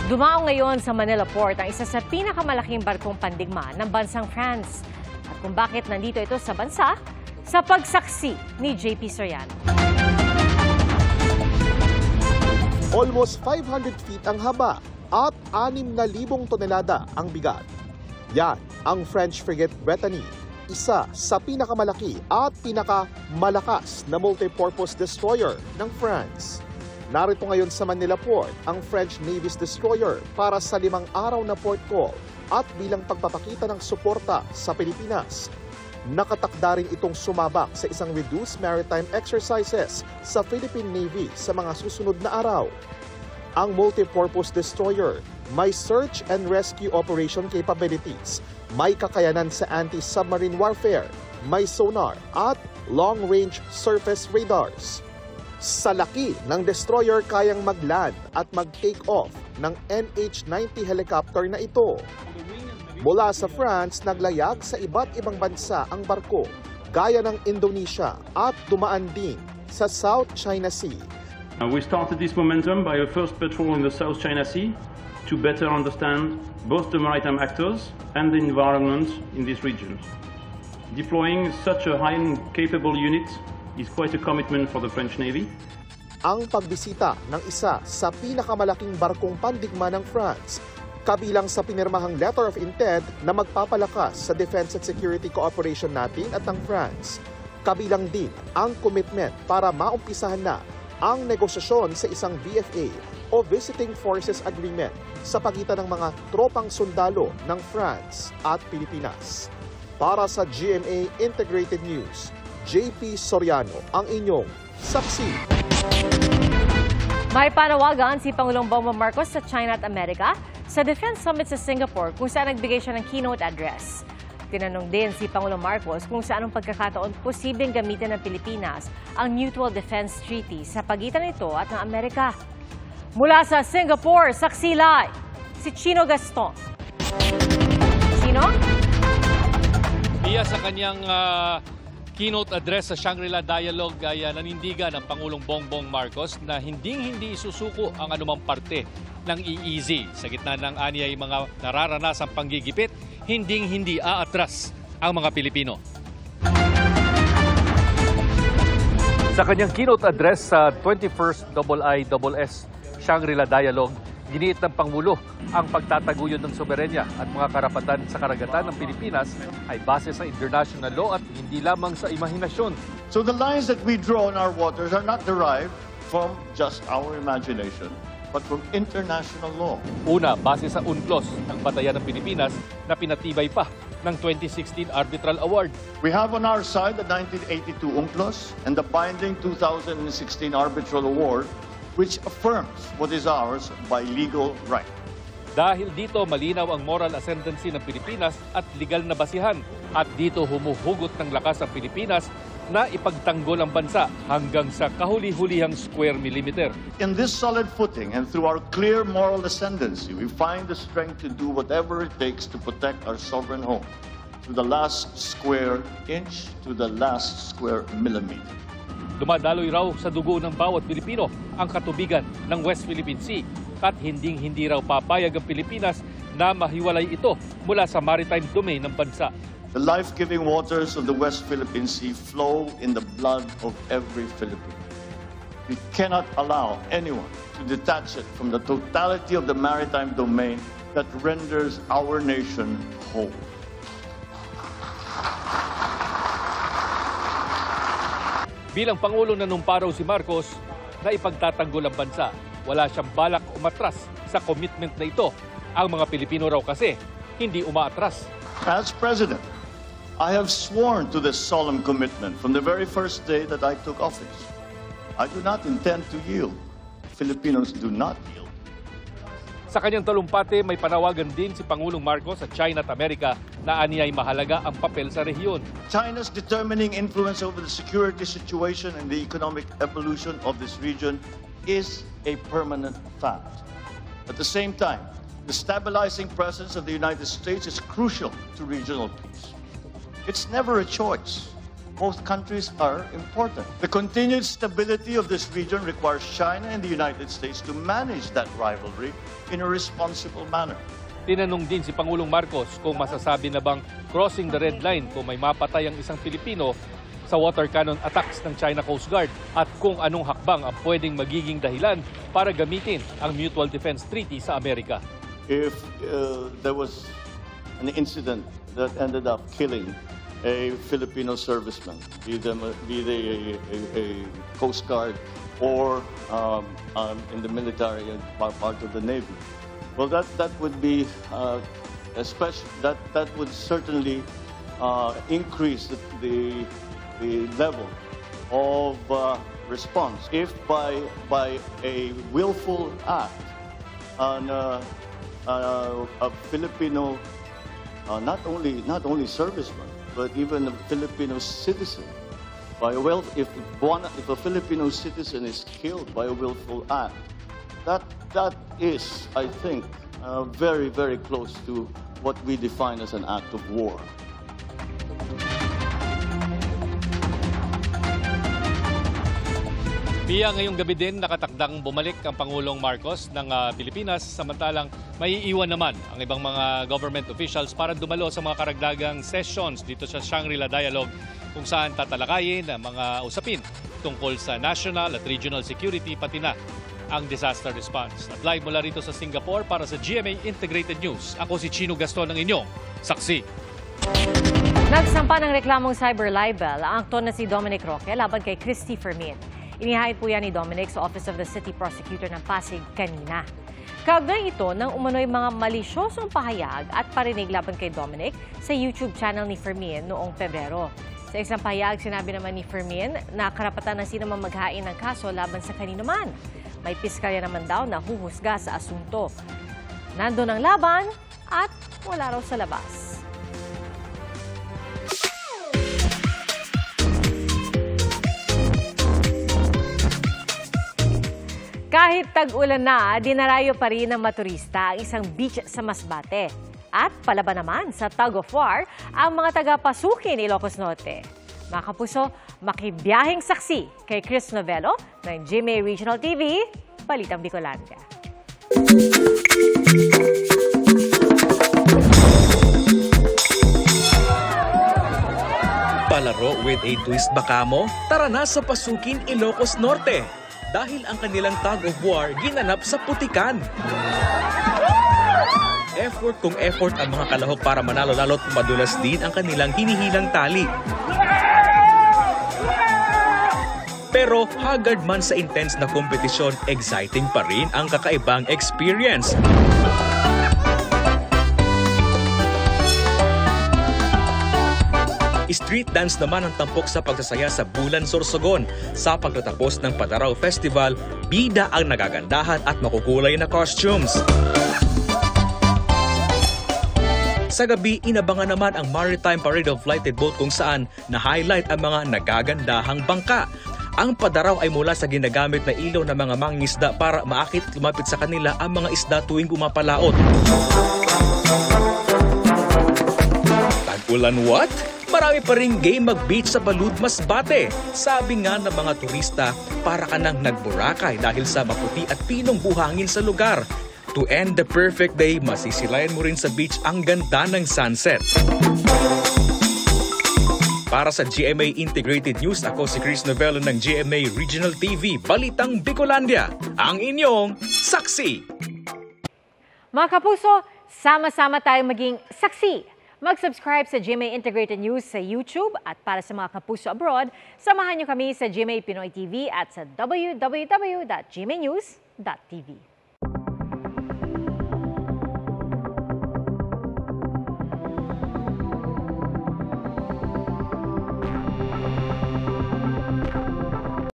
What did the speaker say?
Dumao ngayon sa Manila Port ang isa sa pinakamalaking barkong pandigma ng bansang France. At kung bakit nandito ito sa bansa, sa pagsaksi ni JP Soriano. Almost 500 feet ang haba at 6,000 tonelada ang bigat. Yan ang French frigate Brittany, isa sa pinakamalaki at pinakamalakas na multipurpose destroyer ng France. Narito ngayon sa Manila Port ang French Navy's destroyer para sa 5 araw na port call at bilang pagpapakita ng suporta sa Pilipinas. Nakatakda rin itong sumabak sa isang reduced maritime exercises sa Philippine Navy sa mga susunod na araw. Ang multipurpose destroyer may search and rescue operation capabilities, may kakayanan sa anti-submarine warfare, may sonar at long-range surface radars. Sa laki ng destroyer kayang mag-land at mag-take off ng NH-90 helicopter na ito. Mula sa France, naglayag sa iba't ibang bansa ang barko, gaya ng Indonesia at dumaan din sa South China Sea. We started this momentum by a first patrol in the South China Sea to better understand both the maritime actors and the environment in this region. Deploying such a highly capable unit is quite a commitment for the French Navy. Ang pagbisita ng isa sa pinakamalaking barkong pandigma ng France, kabilang sa pinirmahang letter of intent na magpapalakas sa defense and security cooperation natin at ng France. Kabilang din ang commitment para maumpisahan na ang negosasyon sa isang VFA o Visiting Forces Agreement sa pagitan ng mga tropang sundalo ng France at Pilipinas. Para sa GMA Integrated News, JP Soriano ang inyong saksi. May panawagan si Pangulong Bongbong Marcos sa China at Amerika sa Defense Summit sa Singapore kung saan nagbigay siya ng keynote address. Tinanong din si Pangulong Marcos kung sa anong pagkakataon posibleng gamitin ng Pilipinas ang Mutual Defense Treaty sa pagitan nito at ng Amerika. Mula sa Singapore, saksi live si Chino Gaston. Chino? Iya sa kanyang keynote address sa Shangri-La Dialogue ay nanindigan ng Pangulong Bongbong Marcos na hindi isusuko ang anumang parte ng EEZ. Sa gitna ng anyay mga nararanasang panggigipit, hindi aatras ang mga Pilipino. Sa kanyang keynote address sa 21st IISS Shangri-La Dialogue, giniit ng Pangulo ang pagtataguyod ng soberenya at mga karapatan sa karagatan ng Pilipinas ay base sa international law at hindi lamang sa imahinasyon. So the lines that we draw in our waters are not derived from just our imagination, but from international law. Una, base sa UNCLOS, ang batayan ng Pilipinas na pinatibay pa ng 2016 Arbitral Award. We have on our side the 1982 UNCLOS and the binding 2016 Arbitral Award, which affirms what is ours by legal right. Dahil dito malinaw ang moral ascendancy ng Pilipinas at legal na basihan at dito humuhugot ng lakas ang Pilipinas na ipagtanggol ang bansa hanggang sa kahuli-hulihang square millimeter. In this solid footing and through our clear moral ascendancy, we find the strength to do whatever it takes to protect our sovereign home, to the last square inch, to the last square millimeter. Dumadaloy raw sa dugo ng bawat Pilipino ang katubigan ng West Philippine Sea at hindi raw papayag ang Pilipinas na mahiwalay ito mula sa maritime domain ng bansa. The life-giving waters of the West Philippine Sea flow in the blood of every Filipino. We cannot allow anyone to detach it from the totality of the maritime domain that renders our nation whole. Bilang Pangulo nanumparaw si Marcos na ipagtatanggol ang bansa, wala siyang balak umatras sa commitment na ito. Ang mga Pilipino raw kasi hindi umaatras. As President, I have sworn to this solemn commitment from the very first day that I took office. I do not intend to yield. Filipinos do not yield. Sa kanyang talumpati, may panawagan din si Pangulong Marcos sa China at Amerika na aniyay mahalaga ang papel sa rehiyon. China's determining influence over the security situation and the economic evolution of this region is a permanent fact. At the same time, the stabilizing presence of the United States is crucial to regional peace. It's never a choice. Both countries are important. The continued stability of this region requires China and the United States to manage that rivalry in a responsible manner. Tinanong din si Pangulong Marcos kung masasabi na bang crossing the red line kung may mapatay ang isang Pilipino sa water cannon attacks ng China Coast Guard at kung anong hakbang ang pwedeng magiging dahilan para gamitin ang Mutual Defense Treaty sa Amerika. If there was an incident that ended up killing a Filipino serviceman, be they a Coast Guard or in the military and part of the Navy, well, that would be that would certainly increase the level of response. If by a willful act on a Filipino, not only serviceman, but even a Filipino citizen, if a Filipino citizen is killed by a willful act, that is, I think, very, very close to what we define as an act of war. Pia, ngayong gabi din nakatakdang bumalik ang Pangulong Marcos ng Pilipinas, samantalang maiiwan naman ang ibang mga government officials para dumalo sa mga karagdagang sessions dito sa Shangri-La Dialogue kung saan tatalakayin ang mga usapin tungkol sa national at regional security pati na ang disaster response. At live mula rito sa Singapore para sa GMA Integrated News. Ako si Chino Gaston ng inyong saksi. Nagsampa ng reklamong cyber libel ang aktor na si Dominic Roque laban kay Christy Fermin. Inihahid po yan ni Dominic sa Office of the City Prosecutor ng Pasig kanina. Kaugnay ito ng umano'y mga malisyosong pahayag at parinig laban kay Dominic sa YouTube channel ni Fermin noong Pebrero. Sa isang pahayag, sinabi naman ni Fermin na karapatan ng sino man maghain ng kaso laban sa kanino man. May piskalya naman daw na huhusga sa asunto. Nandun ang laban at wala raw sa labas. Kahit tag-ulan na, dinarayo pa rin ng maturista ang isang beach sa Masbate. At palaban naman sa tug of war ang mga taga-Pasukin, Ilocos Norte. Mga kapuso, makibiyahing saksi kay Chris Novello ng GMA Regional TV, Balitang Bicolanda. Palaro with a twist baka mo? Tara na sa Pasukin, Ilocos Norte. Dahil ang kanilang tug of war ginanap sa Putikan. Effort kung effort ang mga kalahok para manalo lalo't madulas din ang kanilang hinihilang tali. Pero haggard man sa intense na kompetisyon, exciting pa rin ang kakaibang experience. Street dance naman ang tampok sa pagsasaya sa Bulan Sorsogon. Sa pagtatapos ng Padaraw Festival, bida ang nagagandahan at makukulay na costumes. Sa gabi, inabangan naman ang Maritime Parade of Lighted Boat kung saan na-highlight ang mga nagagandahang bangka. Ang padaraw ay mula sa ginagamit na ilaw ng mga mangingisda para maakit lumapit sa kanila ang mga isda tuwing umapalaot. Tag-ulan what? Marami pa ring game mag-beach sa Balud, Masbate. Sabi nga ng mga turista, para ka nang nagburakay dahil sa maputi at pinong buhangin sa lugar. To end the perfect day, masisilayan mo rin sa beach ang ganda ng sunset. Para sa GMA Integrated News, ako si Chris Novello ng GMA Regional TV, Balitang Bicolandia, ang inyong saksi. Mga kapuso, sama-sama tayong maging saksi. Mag-subscribe sa GMA Integrated News sa YouTube at para sa mga kapuso abroad, samahan niyo kami sa GMA Pinoy TV at sa www.gmanews.tv.